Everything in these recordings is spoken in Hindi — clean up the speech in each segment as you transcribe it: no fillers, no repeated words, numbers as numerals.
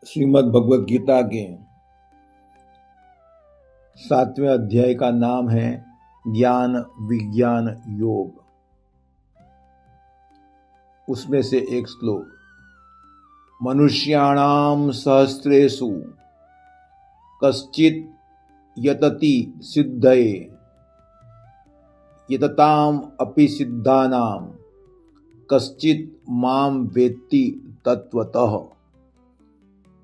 श्रीमद् भगवद गीता के 7वें अध्याय का नाम है ज्ञान विज्ञान योग। उसमें से एक श्लोक, मनुष्याणाम सहस्रेषु कश्चित् यतति सिद्धये यतताम अपि सिद्धानाम कश्चित् माम वेत्ति तत्वतः।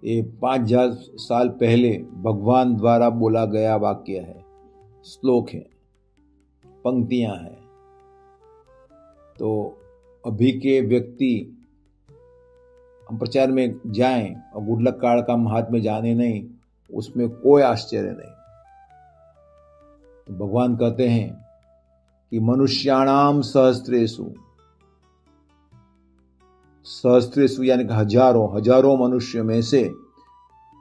ये 5000 साल पहले भगवान द्वारा बोला गया वाक्य है, श्लोक है, पंक्तियां हैं। तो अभी के व्यक्ति हम प्रचार में जाएं और गुडलक कार्ड का महात्म्य जाने नहीं, उसमें कोई आश्चर्य नहीं। तो भगवान कहते हैं कि मनुष्याणाम सहस्रेषु, सहस्रेषु यानी कि हजारों मनुष्य में से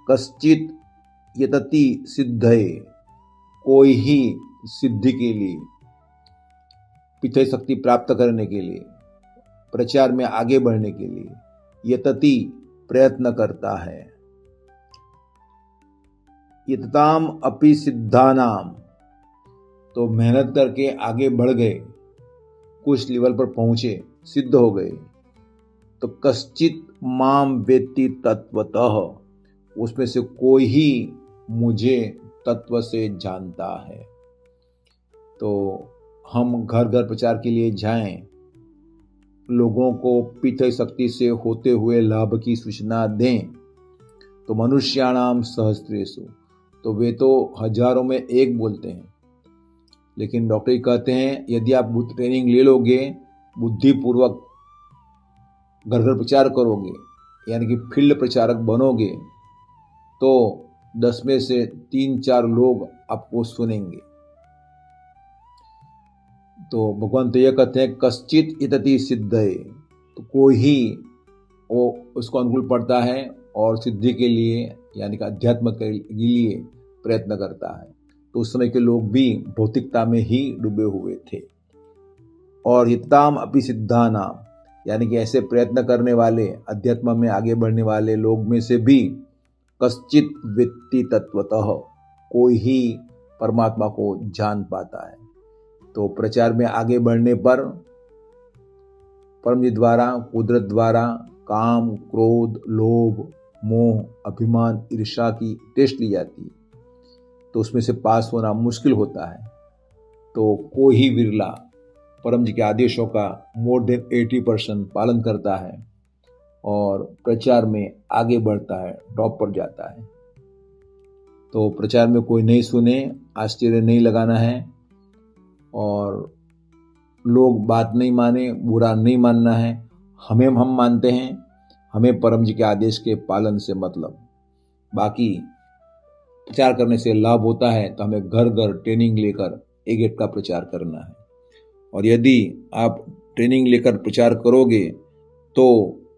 कश्चित यतति सिद्धये, कोई ही सिद्धि के लिए, पिछले शक्ति प्राप्त करने के लिए, प्रचार में आगे बढ़ने के लिए यतति प्रयत्न करता है। यतताम अपि सिद्धानाम, तो मेहनत करके आगे बढ़ गए, कुछ लेवल पर पहुंचे, सिद्ध हो गए। तो कश्चित माम वेत्ति तत्वतः, उसमें से कोई ही मुझे तत्व से जानता है। तो हम घर घर प्रचार के लिए जाएं, लोगों को पितृ शक्ति से होते हुए लाभ की सूचना दें। तो मनुष्याणाम सहस्रेषु, तो वे तो हजारों में एक बोलते हैं, लेकिन डॉक्टर कहते हैं यदि आप ट्रेनिंग ले लोगे, बुद्धिपूर्वक घर घर प्रचार करोगे, यानी कि फील्ड प्रचारक बनोगे, तो 10 में से 3-4 लोग आपको सुनेंगे। तो भगवान तो यह कहते हैं कश्चित यतति सिद्धये, तो कोई ही वो उसको अनुकूल पड़ता है और सिद्धि के लिए यानी कि अध्यात्म के लिए प्रयत्न करता है। तो उस समय के लोग भी भौतिकता में ही डूबे हुए थे। और हिताम अपि सिद्धानाम, यानी कि ऐसे प्रयत्न करने वाले, अध्यात्म में आगे बढ़ने वाले लोग में से भी कश्चित वेत्ति तत्वतः, कोई ही परमात्मा को जान पाता है। तो प्रचार में आगे बढ़ने पर परम जी द्वारा, कुदरत द्वारा काम, क्रोध, लोभ, मोह, अभिमान, ईर्ष्या की टेस्ट ली जाती है। तो उसमें से पास होना मुश्किल होता है। तो कोई ही विरला परम जी के आदेशों का मोर देन 80% पालन करता है और प्रचार में आगे बढ़ता है, टॉप पर जाता है। तो प्रचार में कोई नहीं सुने, आश्चर्य नहीं लगाना है, और लोग बात नहीं माने, बुरा नहीं मानना है। हम मानते हैं, हमें परम जी के आदेश के पालन से मतलब। बाकी प्रचार करने से लाभ होता है तो हमें घर घर ट्रेनिंग लेकर एगेट का प्रचार करना है। और यदि आप ट्रेनिंग लेकर प्रचार करोगे तो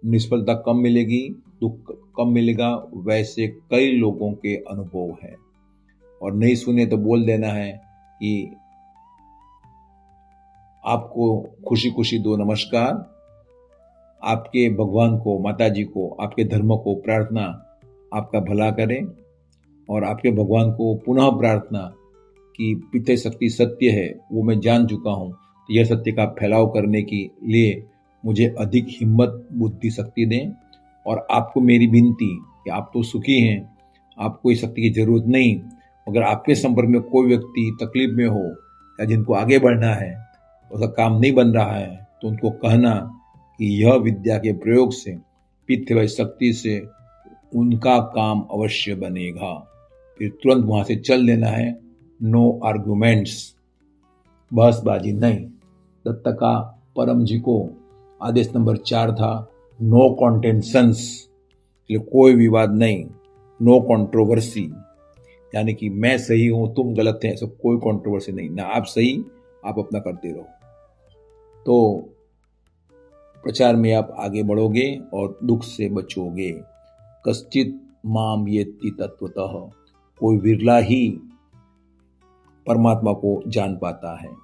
निष्फलता कम मिलेगी, दुख कम मिलेगा, वैसे कई लोगों के अनुभव है। और नहीं सुने तो बोल देना है कि आपको खुशी खुशी दो नमस्कार, आपके भगवान को, माता जी को, आपके धर्म को प्रार्थना आपका भला करें, और आपके भगवान को पुनः प्रार्थना कि पितृ शक्ति सत्य है, वो मैं जान चुका हूँ। तो यह सत्य का फैलाव करने के लिए मुझे अधिक हिम्मत, बुद्धि, शक्ति दें। और आपको मेरी विनती कि आप तो सुखी हैं, आपको इस शक्ति की जरूरत नहीं, अगर आपके संपर्क में कोई व्यक्ति तकलीफ में हो या जिनको आगे बढ़ना है, उसका काम नहीं बन रहा है, तो उनको कहना कि यह विद्या के प्रयोग से, पितृ शक्ति से उनका काम अवश्य बनेगा। फिर तुरंत वहां से चल देना है, नो आर्गुमेंट्स, बहसबाजी नहीं। दत्त का परम जी को आदेश नंबर 4 था, नो कॉन्टेंशंस, कोई विवाद नहीं, नो कंट्रोवर्सी, यानी कि मैं सही हूं तुम गलत है, ऐसा कोई कंट्रोवर्सी नहीं, ना आप सही, आप अपना करते रहो। तो प्रचार में आप आगे बढ़ोगे और दुख से बचोगे। कश्चित माम वेत्ति तत्वतः, कोई विरला ही परमात्मा को जान पाता है।